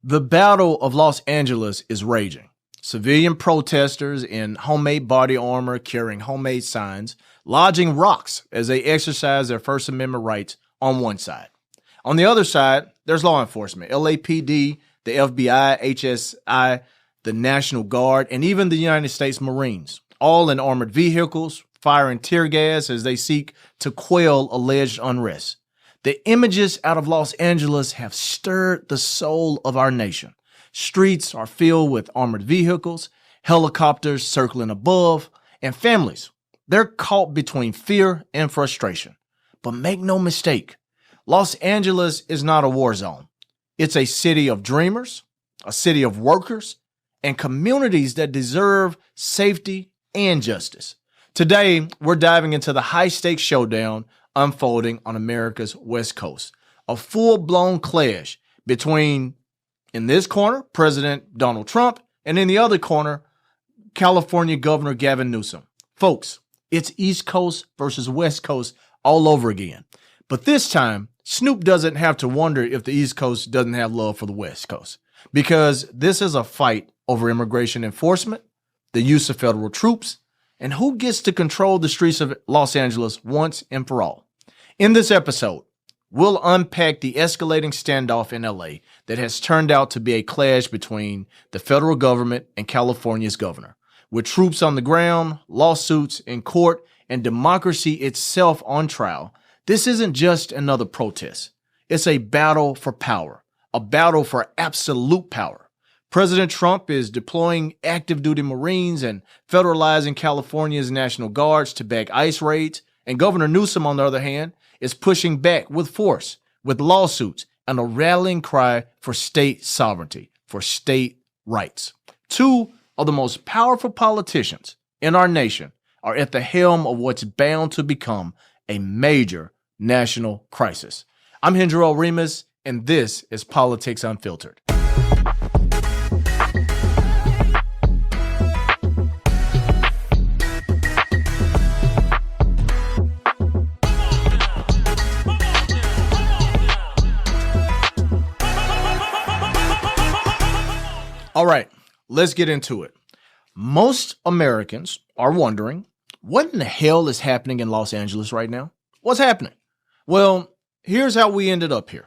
The Battle of Los Angeles is raging. Civilian protesters in homemade body armor carrying homemade signs, lodging rocks as they exercise their First Amendment rights on one side. On the other side, there's law enforcement, LAPD, the FBI, HSI, the National Guard, and even the United States Marines, all in armored vehicles, firing tear gas as they seek to quell alleged unrest. The images out of Los Angeles have stirred the soul of our nation. Streets are filled with armored vehicles, helicopters circling above, and families. They're caught between fear and frustration. But make no mistake, Los Angeles is not a war zone. It's a city of dreamers, a city of workers, and communities that deserve safety and justice. Today, we're diving into the high-stakes showdown unfolding on America's West Coast. A full-blown clash between, in this corner, President Donald Trump, and in the other corner, California Governor Gavin Newsom. Folks, it's East Coast versus West Coast all over again. But this time, Snoop doesn't have to wonder if the East Coast doesn't have love for the West Coast, because this is a fight over immigration enforcement, the use of federal troops, and who gets to control the streets of Los Angeles once and for all. In this episode, we'll unpack the escalating standoff in LA that has turned out to be a clash between the federal government and California's governor. With troops on the ground, lawsuits in court, and democracy itself on trial, this isn't just another protest. It's a battle for power, a battle for absolute power. President Trump is deploying active duty Marines and federalizing California's National Guards to back ICE raids, and Governor Newsom, on the other hand, is pushing back with force, with lawsuits, and a rallying cry for state sovereignty, for state rights. Two of the most powerful politicians in our nation are at the helm of what's bound to become a major national crisis. I'm Hendrell Remus, and this is Politics Unfiltered. All right, let's get into it. Most Americans are wondering, what in the hell is happening in Los Angeles right now? What's happening? Well, here's how we ended up here.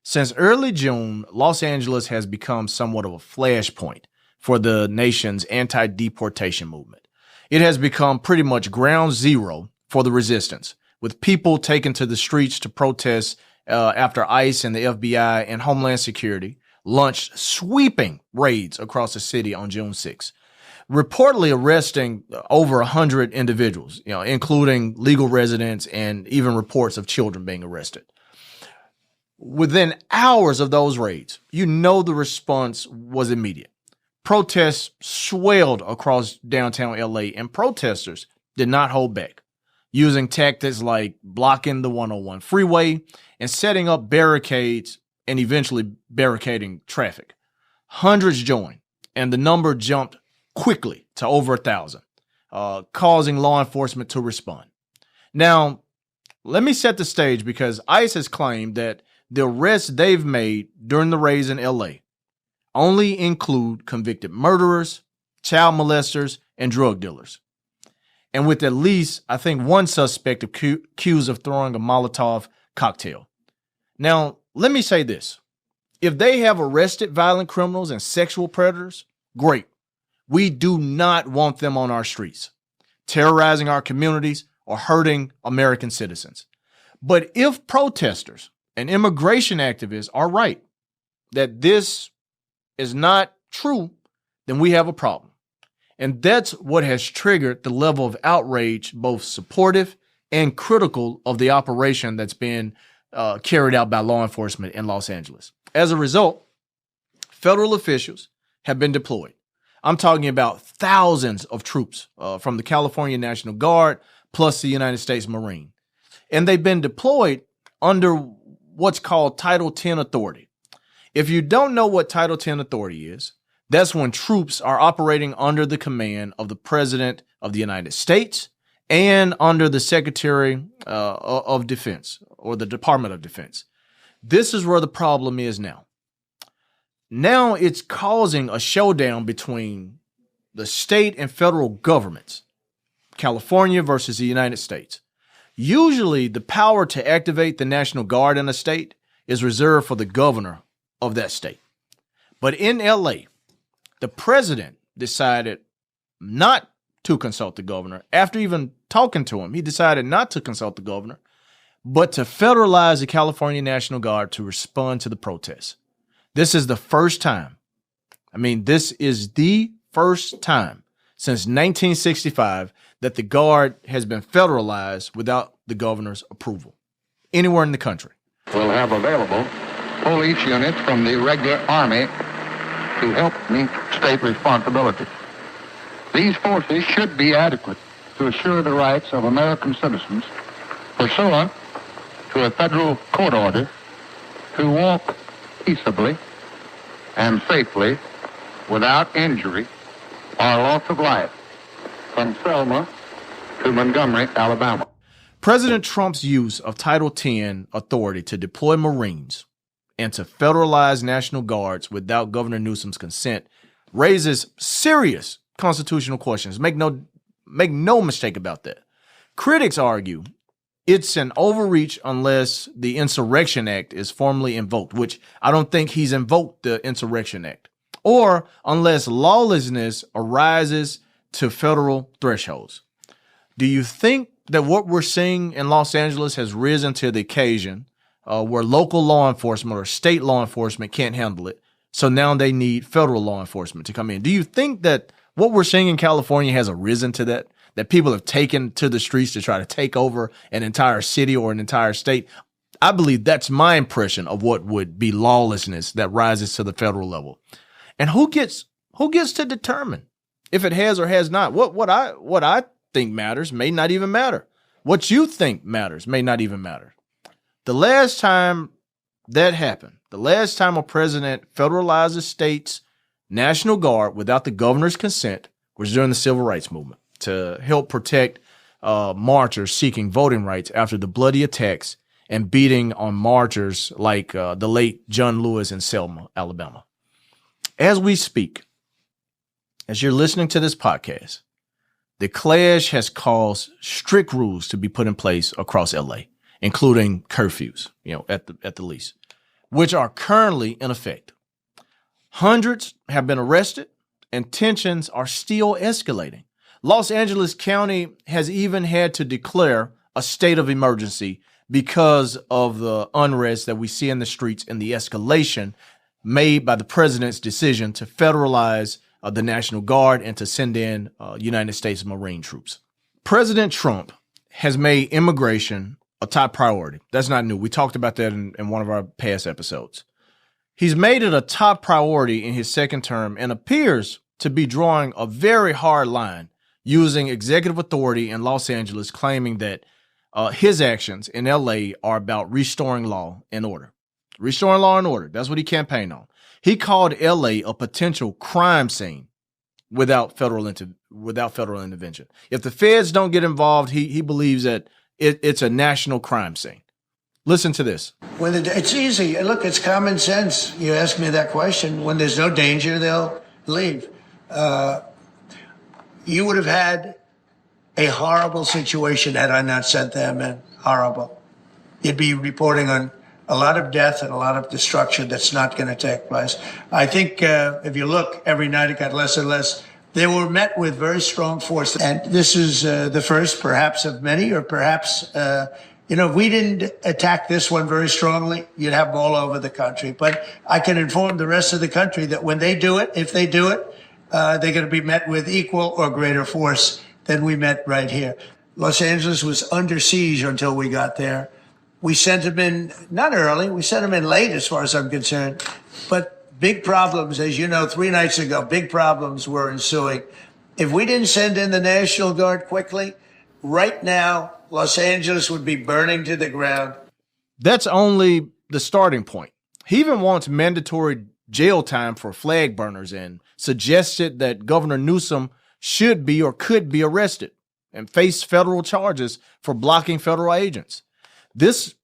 Since early June, Los Angeles has become somewhat of a flashpoint for the nation's anti-deportation movement. It has become pretty much ground zero for the resistance, with people taken to the streets to protest after ICE and the FBI and Homeland Security launched sweeping raids across the city on June 6th, reportedly arresting over 100 individuals, including legal residents and even reports of children being arrested. Within hours of those raids, the response was immediate. Protests swelled across downtown LA, and protesters did not hold back, using tactics like blocking the 101 freeway and setting up barricades and eventually barricading traffic. Hundreds joined, and the number jumped quickly to over 1,000, causing law enforcement to respond. Now, let me set the stage, because ICE has claimed that the arrests they've made during the raids in LA only include convicted murderers, child molesters, and drug dealers. And with at least, I think, one suspect accused of throwing a Molotov cocktail. Now, let me say this. If they have arrested violent criminals and sexual predators, great. We do not want them on our streets, terrorizing our communities or hurting American citizens. But if protesters and immigration activists are right that this is not true, then we have a problem. And that's what has triggered the level of outrage, both supportive and critical of the operation that's been carried out by law enforcement in Los Angeles. As a result, federal officials have been deployed. I'm talking about thousands of troops from the California National Guard plus the United States Marine. And they've been deployed under what's called Title 10 authority. If you don't know what Title 10 authority is, that's when troops are operating under the command of the President of the United States and under the Secretary of Defense or the Department of Defense. This is where the problem is now. Now it's causing a showdown between the state and federal governments, California versus the United States. Usually, the power to activate the National Guard in a state is reserved for the governor of that state. But in LA, the president decided not to consult the governor. After even talking to him, he decided not to consult the governor, but to federalize the California National Guard to respond to the protests. This is the first time. This is the first time since 1965 that the Guard has been federalized without the governor's approval anywhere in the country. We'll have available police units from the regular Army to help meet state responsibility. These forces should be adequate to assure the rights of American citizens pursuant to a federal court order to walk peaceably and safely without injury or loss of life from Selma to Montgomery, Alabama. President Trump's use of Title X authority to deploy Marines and to federalize National Guards without Governor Newsom's consent raises serious constitutional questions. Make no mistake about that. Critics argue it's an overreach unless the Insurrection Act is formally invoked, which I don't think he's invoked the Insurrection Act, or unless lawlessness arises to federal thresholds. Do you think that what we're seeing in Los Angeles has risen to the occasion where local law enforcement or state law enforcement can't handle it, so now they need federal law enforcement to come in? Do you think that what we're seeing in California has arisen to that people have taken to the streets to try to take over an entire city or an entire state? I believe that's my impression of what would be lawlessness that rises to the federal level. And who gets to determine if it has or has not? What I think matters may not even matter. What you think matters may not even matter. The last time that happened, the last time a president federalized a state's National Guard without the governor's consent was during the Civil Rights Movement to help protect marchers seeking voting rights after the bloody attacks and beating on marchers like the late John Lewis in Selma, Alabama. As we speak, as you're listening to this podcast, the clash has caused strict rules to be put in place across LA, including curfews, at the least, which are currently in effect. Hundreds have been arrested and tensions are still escalating. Los Angeles County has even had to declare a state of emergency because of the unrest that we see in the streets and the escalation made by the president's decision to federalize the National Guard and to send in United States Marine troops. President Trump has made immigration a top priority. That's not new. We talked about that in one of our past episodes. He's made it a top priority in his second term and appears to be drawing a very hard line using executive authority in Los Angeles, claiming that his actions in LA are about restoring law and order. Restoring law and order. That's what he campaigned on. He called LA a potential crime scene without federal intervention. If the feds don't get involved, he believes that it's a national crime scene. Listen to this. It's easy. Look, it's common sense. You ask me that question. When there's no danger, they'll leave. You would have had a horrible situation had I not sent them in. Horrible. You'd be reporting on a lot of death and a lot of destruction that's not going to take place. I think if you look, every night it got less and less. They were met with very strong force. And this is the first, perhaps, of many, or perhaps, if we didn't attack this one very strongly, you'd have them all over the country. But I can inform the rest of the country that when they do it, if they do it, they're going to be met with equal or greater force than we met right here. Los Angeles was under siege until we got there. We sent them in, not early, we sent them in late as far as I'm concerned. But big problems, as you know, 3 nights ago, big problems were ensuing. If we didn't send in the National Guard quickly, right now, Los Angeles would be burning to the ground. That's only the starting point. He even wants mandatory jail time for flag burners and suggested that Governor Newsom should be or could be arrested and face federal charges for blocking federal agents. This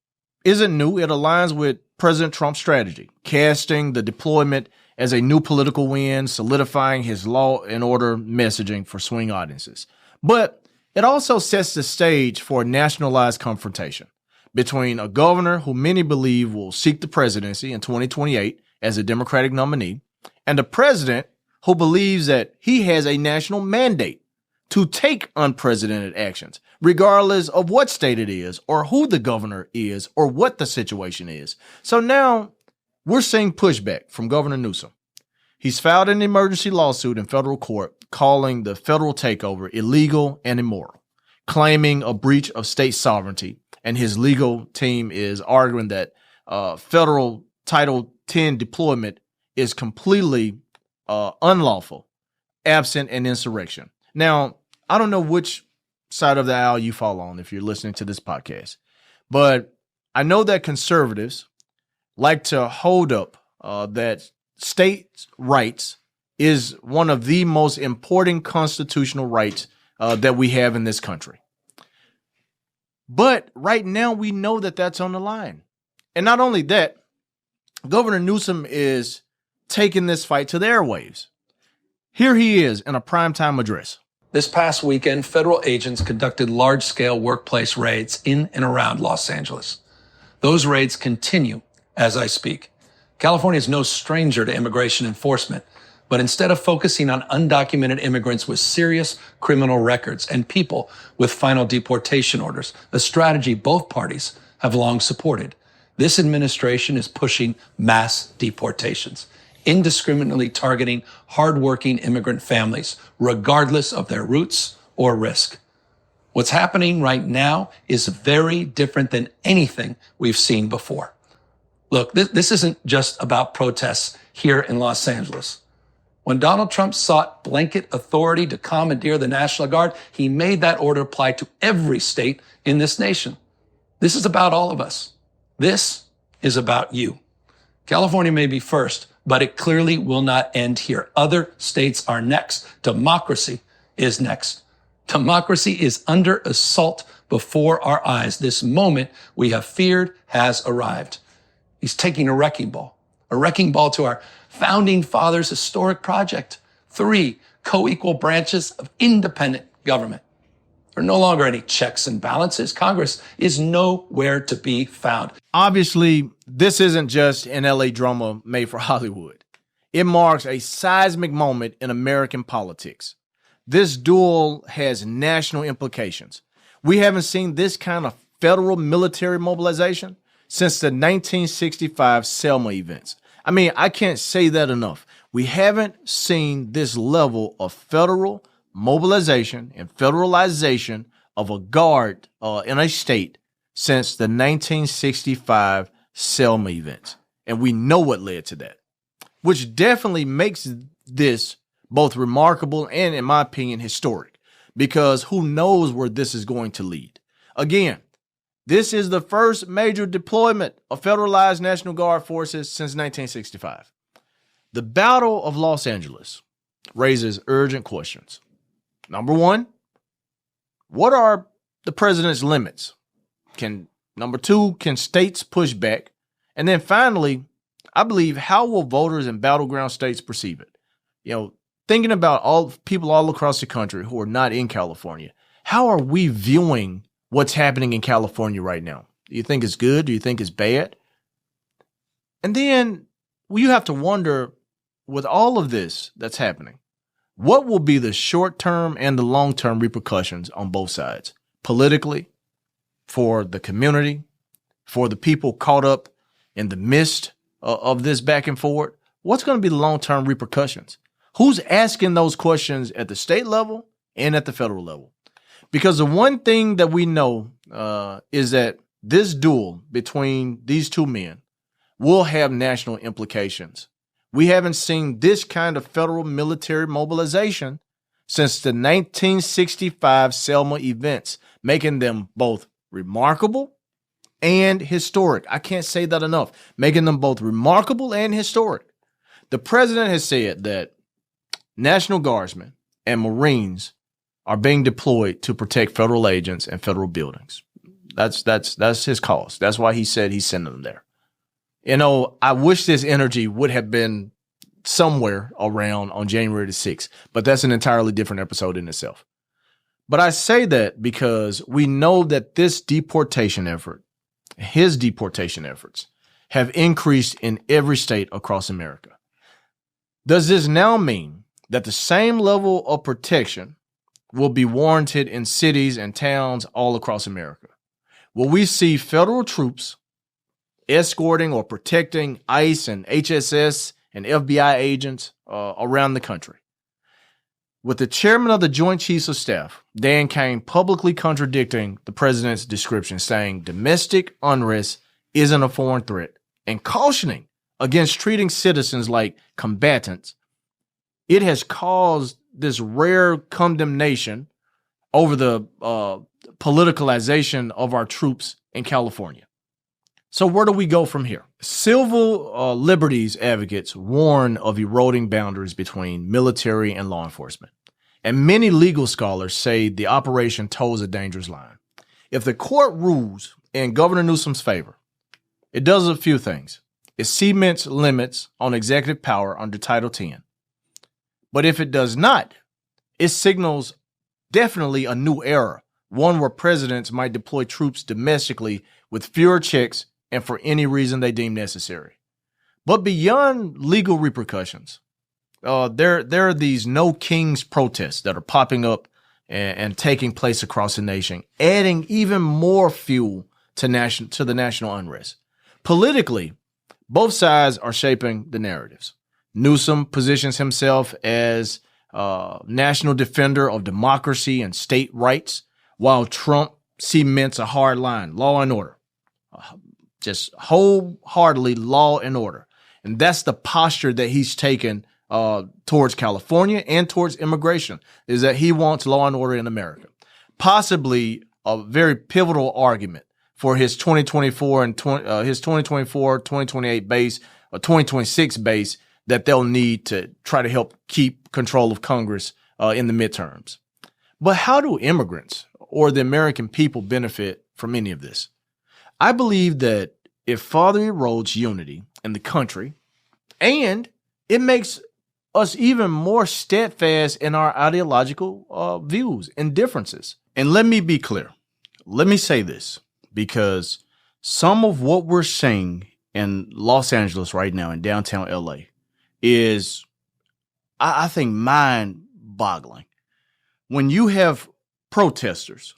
isn't new. It aligns with President Trump's strategy, casting the deployment as a new political win, solidifying his law and order messaging for swing audiences. But it also sets the stage for a nationalized confrontation between a governor who many believe will seek the presidency in 2028 as a Democratic nominee and a president who believes that he has a national mandate to take unprecedented actions, regardless of what state it is or who the governor is or what the situation is. So now we're seeing pushback from Governor Newsom. He's filed an emergency lawsuit in federal court calling the federal takeover illegal and immoral, claiming a breach of state sovereignty. And his legal team is arguing that federal Title 10 deployment is completely unlawful, absent an insurrection. Now, I don't know which side of the aisle you fall on if you're listening to this podcast, but I know that conservatives like to hold up that states' rights is one of the most important constitutional rights that we have in this country. But right now, we know that that's on the line. And not only that, Governor Newsom is taking this fight to the airwaves. Here he is in a primetime address. This past weekend, federal agents conducted large-scale workplace raids in and around Los Angeles. Those raids continue as I speak. California is no stranger to immigration enforcement, but instead of focusing on undocumented immigrants with serious criminal records and people with final deportation orders, a strategy both parties have long supported, this administration is pushing mass deportations, indiscriminately targeting hardworking immigrant families, regardless of their roots or risk. What's happening right now is very different than anything we've seen before. Look, this isn't just about protests here in Los Angeles. When Donald Trump sought blanket authority to commandeer the National Guard, he made that order apply to every state in this nation. This is about all of us. This is about you. California may be first, but it clearly will not end here. Other states are next. Democracy is next. Democracy is under assault before our eyes. This moment we have feared has arrived. He's taking a wrecking ball to our founding fathers' historic project. 3 co-equal branches of independent government. There are no longer any checks and balances. Congress is nowhere to be found. Obviously, this isn't just an LA drama made for Hollywood. It marks a seismic moment in American politics. This duel has national implications. We haven't seen this kind of federal military mobilization since the 1965 Selma events. I mean, I can't say that enough. We haven't seen this level of federal mobilization and federalization of a guard in a state since the 1965 Selma events. And we know what led to that, which definitely makes this both remarkable and, in my opinion, historic, because who knows where this is going to lead. Again, this is the first major deployment of federalized National Guard forces since 1965. The Battle of Los Angeles raises urgent questions. Number one, what are the president's limits? Number two, can states push back? And then finally, I believe, how will voters in battleground states perceive it? Thinking about all people all across the country who are not in California, how are we viewing what's happening in California right now? Do you think it's good? Do you think it's bad? And then you have to wonder, with all of this that's happening, what will be the short-term and the long-term repercussions on both sides? Politically, for the community, for the people caught up in the midst of this back and forward, what's going to be the long-term repercussions? Who's asking those questions at the state level and at the federal level? Because the one thing that we know is that this duel between these two men will have national implications. We haven't seen this kind of federal military mobilization since the 1965 Selma events, making them both remarkable and historic. I can't say that enough. Making them both remarkable and historic. The president has said that National Guardsmen and Marines are being deployed to protect federal agents and federal buildings. That's his cause. That's why he said he's sending them there. I wish this energy would have been somewhere around on January the 6th, but that's an entirely different episode in itself. But I say that because we know that this deportation effort, his deportation efforts, have increased in every state across America. Does this now mean that the same level of protection will be warranted in cities and towns all across America? Will we see federal troops escorting or protecting ICE and HSS and FBI agents around the country? With the chairman of the Joint Chiefs of Staff, Dan Kane, publicly contradicting the president's description, saying domestic unrest isn't a foreign threat, and cautioning against treating citizens like combatants, it has caused this rare condemnation over the politicalization of our troops in California. So where do we go from here? Civil liberties advocates warn of eroding boundaries between military and law enforcement. And many legal scholars say the operation toes a dangerous line. If the court rules in Governor Newsom's favor, it does a few things. It cements limits on executive power under Title X. But if it does not, it signals definitely a new era, one where presidents might deploy troops domestically with fewer checks and for any reason they deem necessary. But beyond legal repercussions, there are these no kings protests that are popping up and taking place across the nation, adding even more fuel to the national unrest. Politically, both sides are shaping the narratives. Newsom positions himself as national defender of democracy and state rights, while Trump cements a hard line, law and order. Just wholeheartedly law and order. And that's the posture that he's taken towards California and towards immigration, is that he wants law and order in America. Possibly a very pivotal argument for his 2024 and 2028 base, or 2026 base, that they'll need to try to help keep control of Congress in the midterms. But how do immigrants or the American people benefit from any of this? I believe that it further erodes unity in the country, and it makes us even more steadfast in our ideological views and differences. And let me be clear. Let me say this, because some of what we're seeing in Los Angeles right now, in downtown LA, is, I think, mind-boggling. When you have protesters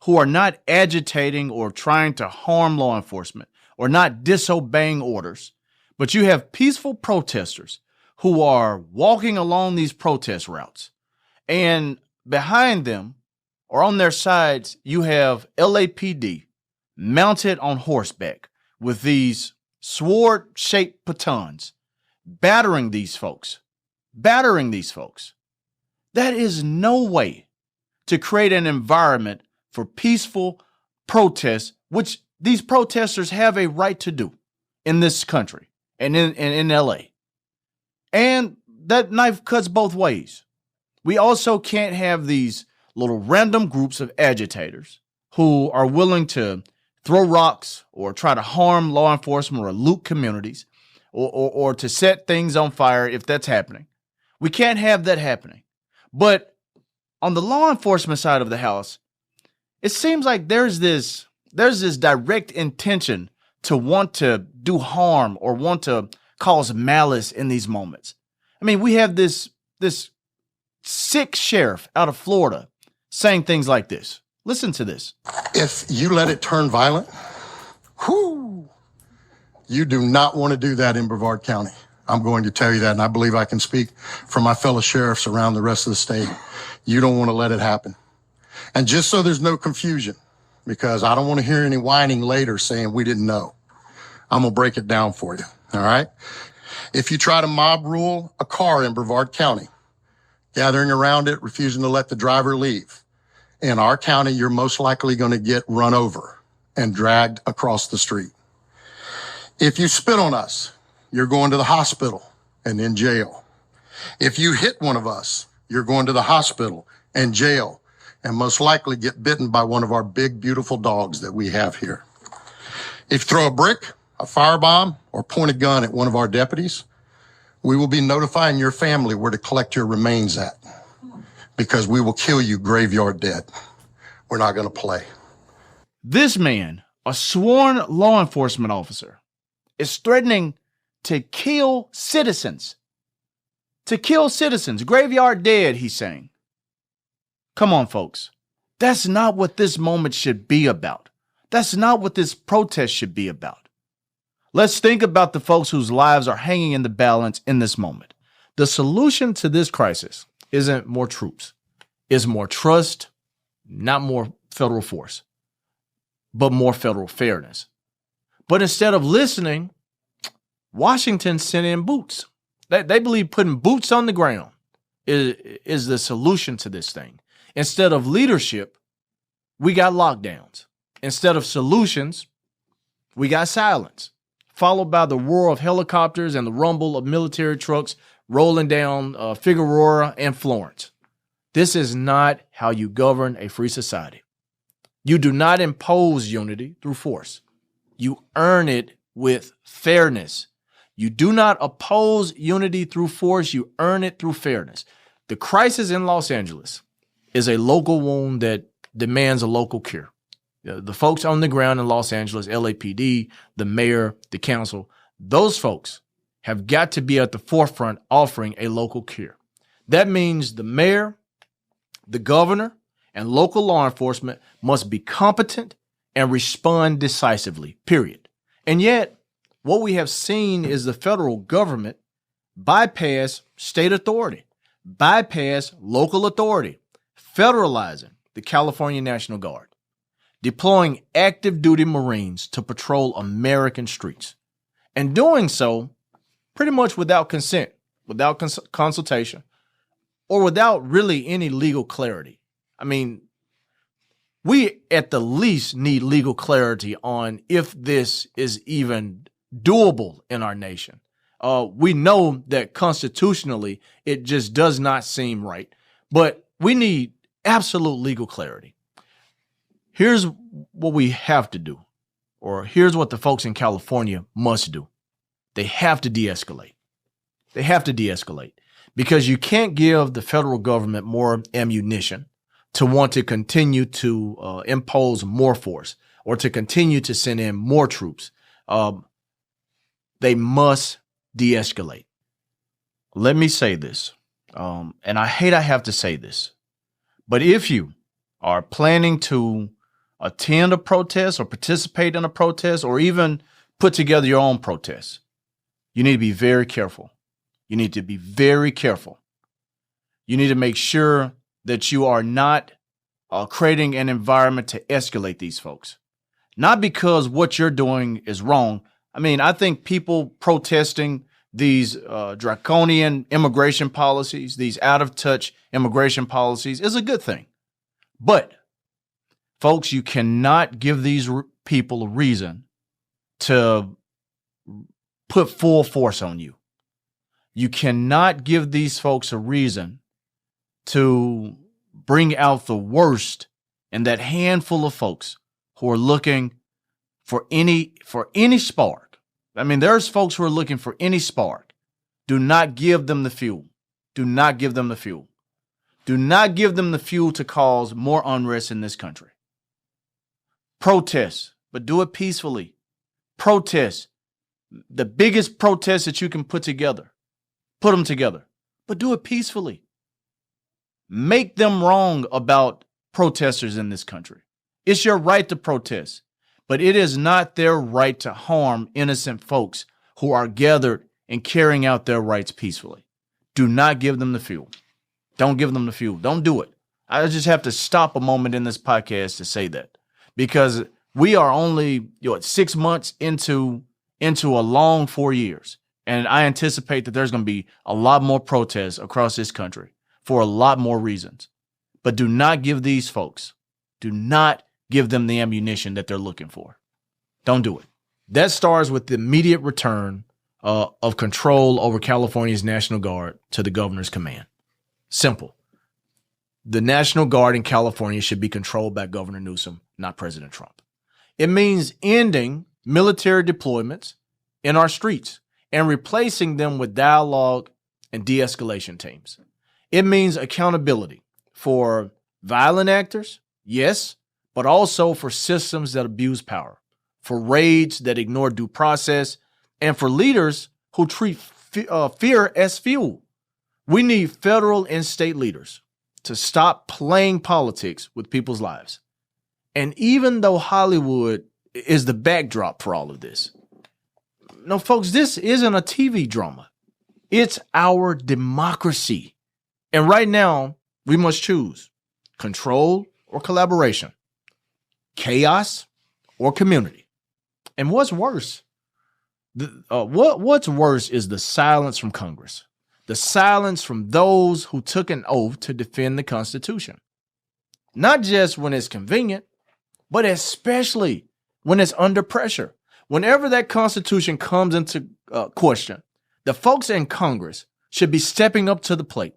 who are not agitating or trying to harm law enforcement or not disobeying orders, but you have peaceful protesters who are walking along these protest routes, and behind them or on their sides, you have LAPD mounted on horseback with these sword-shaped batons, battering these folks. That is no way to create an environment for peaceful protests, which these protesters have a right to do in this country and in LA. And that knife cuts both ways. We also can't have these little random groups of agitators who are willing to throw rocks or try to harm law enforcement or loot communities or to set things on fire if that's happening. We can't have that happening. But on the law enforcement side of the house, it seems like there's this direct intention to want to do harm or want to cause malice in these moments. I mean, we have this sick sheriff out of Florida saying things like this. Listen to this. If you let it turn violent, you do not want to do that in Brevard County. I'm going to tell you that, and I believe I can speak for my fellow sheriffs around the rest of the state. You don't want to let it happen. And just so there's no confusion, because I don't want to hear any whining later saying we didn't know, I'm going to break it down for you, all right? If you try to mob rule a car in Brevard County, gathering around it, refusing to let the driver leave, in our county, you're most likely going to get run over and dragged across the street. If you spit on us, you're going to the hospital and in jail. If you hit one of us, you're going to the hospital and jail, and most likely get bitten by one of our big, beautiful dogs that we have here. If you throw a brick, a firebomb, or point a gun at one of our deputies, We will be notifying your family where to collect your remains at, because we will kill you graveyard dead. We're not going to play. This man, a sworn law enforcement officer, is threatening to kill citizens. To kill citizens, graveyard dead, he's saying. Come on, folks. That's not what this moment should be about. That's not what this protest should be about. Let's think about the folks whose lives are hanging in the balance in this moment. The solution to this crisis isn't more troops. It's more trust, not more federal force, but more federal fairness. But instead of listening, Washington sent in boots. They believe putting boots on the ground is the solution to this thing. Instead of leadership, we got lockdowns. Instead of solutions, we got silence, followed by the roar of helicopters and the rumble of military trucks rolling down Figueroa and Florence. This is not how you govern a free society. You do not impose unity through force. You earn it with fairness. You do not oppose unity through force. You earn it through fairness. The crisis in Los Angeles is a local wound that demands a local cure. The folks on the ground in Los Angeles, LAPD, the mayor, the council, those folks have got to be at the forefront offering a local cure. That means the mayor, the governor, and local law enforcement must be competent and respond decisively, period. And yet, what we have seen is the federal government bypass state authority, bypass local authority, federalizing the California National Guard, deploying active duty Marines to patrol American streets, and doing so pretty much without consent, without consultation, or without really any legal clarity. I mean, we at the least need legal clarity on if this is even doable in our nation. We know that constitutionally it just does not seem right, but we need absolute legal clarity. Here's what we have to do, or here's what the folks in California must do. They have to de-escalate. They have to de-escalate because you can't give the federal government more ammunition to want to continue to impose more force or to continue to send in more troops. They must de-escalate. Let me say this, and I hate I have to say this, but if you are planning to attend a protest or participate in a protest or even put together your own protest, you need to be very careful. You need to be very careful. You need to make sure that you are not creating an environment to escalate these folks. Not because what you're doing is wrong. I mean, I think people protesting these draconian immigration policies, these out-of-touch immigration policies is a good thing. But, folks, you cannot give these people a reason to put full force on you. You cannot give these folks a reason to bring out the worst in that handful of folks who are looking for any spark. I mean, there's folks who are looking for any spark. Do not give them the fuel. Do not give them the fuel. Do not give them the fuel to cause more unrest in this country. Protest, but do it peacefully. Protest. The biggest protest that you can put together. Put them together, but do it peacefully. Make them wrong about protesters in this country. It's your right to protest, but it is not their right to harm innocent folks who are gathered and carrying out their rights peacefully. Do not give them the fuel. Don't give them the fuel. Don't do it. I just have to stop a moment in this podcast to say that because we are only 6 months into a long 4 years. And I anticipate that there's going to be a lot more protests across this country for a lot more reasons. But do not give these folks, do not give them the ammunition that they're looking for. Don't do it. That starts with the immediate return of control over California's National Guard to the governor's command. Simple. The National Guard in California should be controlled by Governor Newsom, not President Trump. It means ending military deployments in our streets. and replacing them with dialogue and de-escalation teams. It means accountability for violent actors, yes, but also for systems that abuse power, for raids that ignore due process, and for leaders who treat fear as fuel. We need federal and state leaders to stop playing politics with people's lives. And even though Hollywood is the backdrop for all of this, no, folks, this isn't a TV drama. It's our democracy. And right now, we must choose control or collaboration, chaos or community. And what's worse? What's worse is the silence from Congress, the silence from those who took an oath to defend the Constitution. Not just when it's convenient, but especially when it's under pressure. Whenever that Constitution comes into question, the folks in Congress should be stepping up to the plate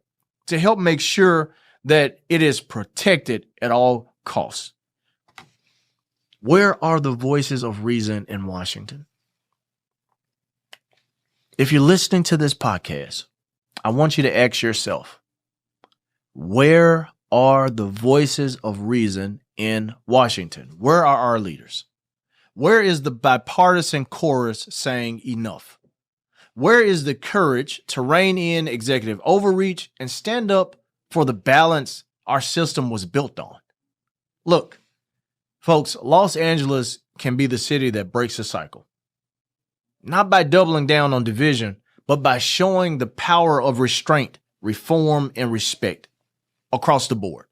to help make sure that it is protected at all costs. Where are the voices of reason in Washington? If you're listening to this podcast, I want you to ask yourself, where are the voices of reason in Washington? Where are our leaders? Where is the bipartisan chorus saying enough? Where is the courage to rein in executive overreach and stand up for the balance our system was built on? Look, folks, Los Angeles can be the city that breaks the cycle. Not by doubling down on division, but by showing the power of restraint, reform, and respect across the board.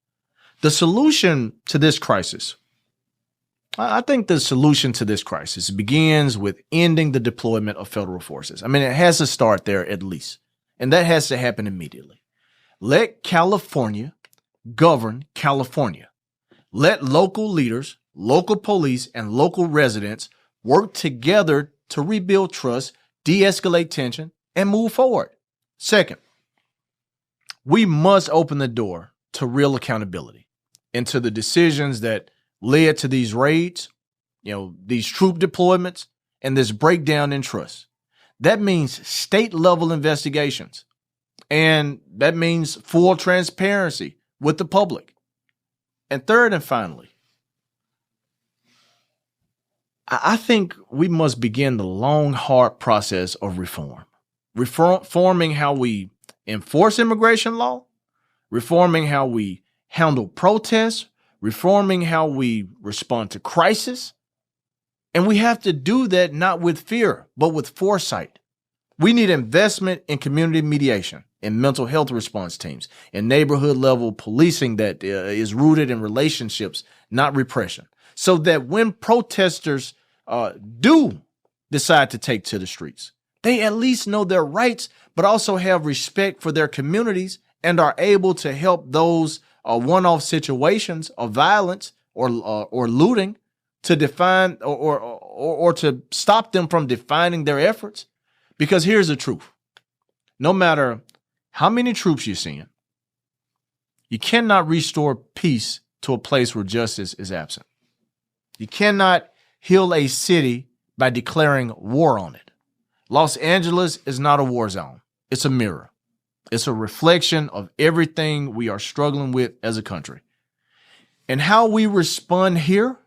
The solution to this crisis, I think the solution to this crisis begins with ending the deployment of federal forces. I mean, it has to start there at least, and that has to happen immediately. Let California govern California. Let local leaders, local police, and local residents work together to rebuild trust, de-escalate tension, and move forward. Second, we must open the door to real accountability and to the decisions that led to these raids, these troop deployments, and this breakdown in trust. That means state-level investigations, and that means full transparency with the public. And third and finally, I think we must begin the long, hard process of reforming how we enforce immigration law, reforming how we handle protests, reforming how we respond to crisis. And we have to do that not with fear, but with foresight. We need investment in community mediation, in mental health response teams, in neighborhood level policing that is rooted in relationships, not repression, so that when protesters do decide to take to the streets, they at least know their rights, but also have respect for their communities and are able to help those one-off situations of violence or looting to define or to stop them from defining their efforts. Because here's the truth. No matter how many troops you're seeing, you cannot restore peace to a place where justice is absent. You cannot heal a city by declaring war on it. Los Angeles is not a war zone. It's a mirror. It's a reflection of everything we are struggling with as a country. And how we respond here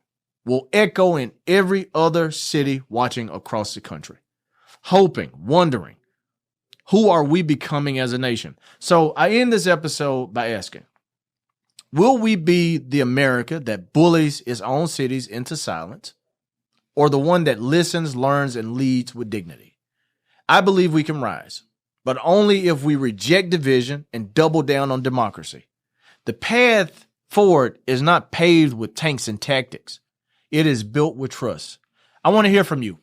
will echo in every other city watching across the country, hoping, wondering, who are we becoming as a nation? So I end this episode by asking, will we be the America that bullies its own cities into silence, or the one that listens, learns, and leads with dignity? I believe we can rise, but only if we reject division and double down on democracy. The path forward is not paved with tanks and tactics. It is built with trust. I want to hear from you.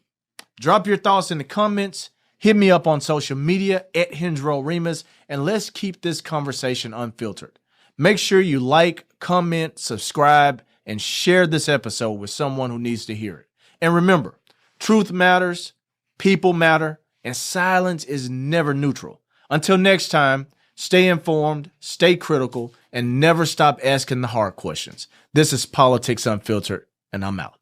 Drop your thoughts in the comments. Hit me up on social media at Hendrell Remus, and let's keep this conversation unfiltered. Make sure you like, comment, subscribe, and share this episode with someone who needs to hear it. And remember, truth matters, people matter, and silence is never neutral. Until next time, stay informed, stay critical, and never stop asking the hard questions. This is Politics Unfiltered, and I'm out.